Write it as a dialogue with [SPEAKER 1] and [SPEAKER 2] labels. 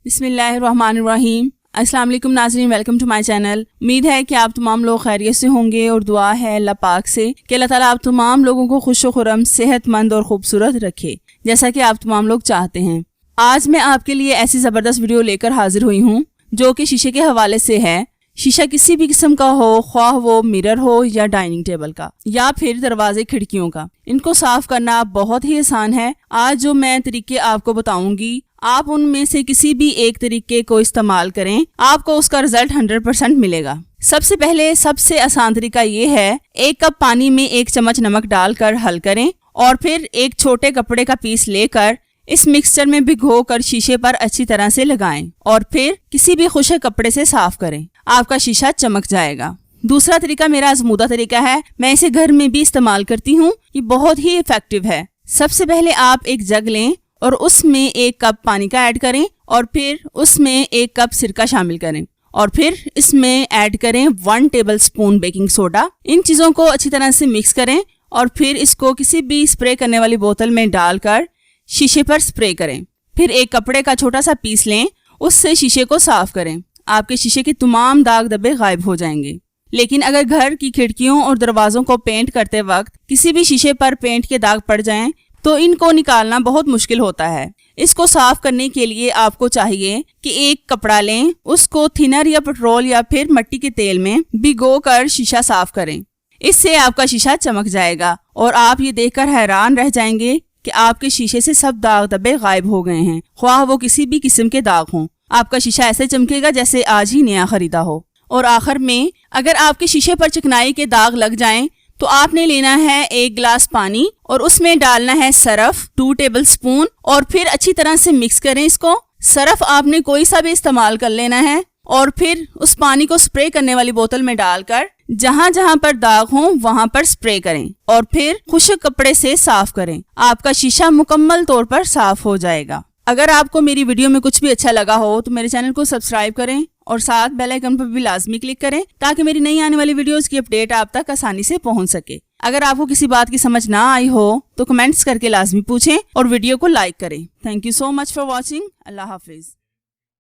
[SPEAKER 1] बिस्मिल्लाहिर्रहमानिर्रहीम। अस्सलाम वालेकुम नाज़रीन, वेलकम टू माय चैनल। उम्मीद है कि आप तमाम लोग खैरियत से होंगे और दुआ है अल्लाह पाक से कि अल्लाह ताला आप तमाम लोगों को खुश व खुरम, सेहतमंद और खूबसूरत रखे, जैसा कि आप तमाम लोग चाहते हैं। आज मैं आपके लिए ऐसी ज़बरदस्त वीडियो लेकर हाजिर हुई हूँ जो कि शीशे के हवाले से है। शीशा किसी भी किस्म का हो, ख्वाह वो मिरर हो या डाइनिंग टेबल का या फिर दरवाजे खिड़कियों का, इनको साफ करना बहुत ही आसान है। आज जो मैं तरीके आपको बताऊंगी, आप उनमें से किसी भी एक तरीके को इस्तेमाल करें, आपको उसका रिजल्ट 100% मिलेगा। सबसे पहले सबसे आसान तरीका ये है, 1 कप पानी में 1 चम्मच नमक डालकर हल करें और फिर एक छोटे कपड़े का पीस लेकर इस मिक्सचर में भिगो कर शीशे पर अच्छी तरह से लगाएं और फिर किसी भी खुश्क कपड़े से साफ करें। आपका शीशा चमक जाएगा। दूसरा तरीका मेरा आजमूदा तरीका है, मैं इसे घर में भी इस्तेमाल करती हूँ। ये बहुत ही इफेक्टिव है। सबसे पहले आप एक जग लें और उसमें 1 कप पानी का ऐड करें और फिर उसमें 1 कप सिरका शामिल करें और फिर इसमें ऐड करें 1 टेबल स्पून बेकिंग सोडा। इन चीजों को अच्छी तरह से मिक्स करें और फिर इसको किसी भी स्प्रे करने वाली बोतल में डालकर शीशे पर स्प्रे करें। फिर एक कपड़े का छोटा सा पीस लें, उससे शीशे को साफ करें। आपके शीशे के तमाम दाग धब्बे गायब हो जाएंगे। लेकिन अगर घर की खिड़कियों और दरवाजों को पेंट करते वक्त किसी भी शीशे पर पेंट के दाग पड़ जाएं, तो इनको निकालना बहुत मुश्किल होता है। इसको साफ करने के लिए आपको चाहिए कि एक कपड़ा लें, उसको थिनर या पेट्रोल या फिर मिट्टी के तेल में भिगो कर शीशा साफ करें। इससे आपका शीशा चमक जाएगा और आप ये देखकर हैरान रह जाएंगे कि आपके शीशे से सब दाग धब्बे गायब हो गए हैं, ख्वाह वो किसी भी किस्म के दाग हों। आपका शीशा ऐसे चमकेगा जैसे आज ही नया खरीदा हो। और आखिर में, अगर आपके शीशे पर चिकनाई के दाग लग जाएं, तो आपने लेना है 1 गिलास पानी और उसमें डालना है सरफ 2 टेबल स्पून और फिर अच्छी तरह से मिक्स करें इसको। सरफ आपने कोई सा भी इस्तेमाल कर लेना है और फिर उस पानी को स्प्रे करने वाली बोतल में डालकर जहां जहां पर दाग हों वहां पर स्प्रे करें और फिर खुश्क कपड़े से साफ करें। आपका शीशा मुकम्मल तौर पर साफ हो जाएगा। अगर आपको मेरी वीडियो में कुछ भी अच्छा लगा हो तो मेरे चैनल को सब्सक्राइब करें और साथ बेल आइकन पर भी लाजमी क्लिक करें ताकि मेरी नई आने वाली वीडियोस की अपडेट आप तक आसानी से पहुंच सके। अगर आपको किसी बात की समझ ना आई हो तो कमेंट्स करके लाजमी पूछें और वीडियो को लाइक करें। Thank you so much for watching. Allah Hafiz.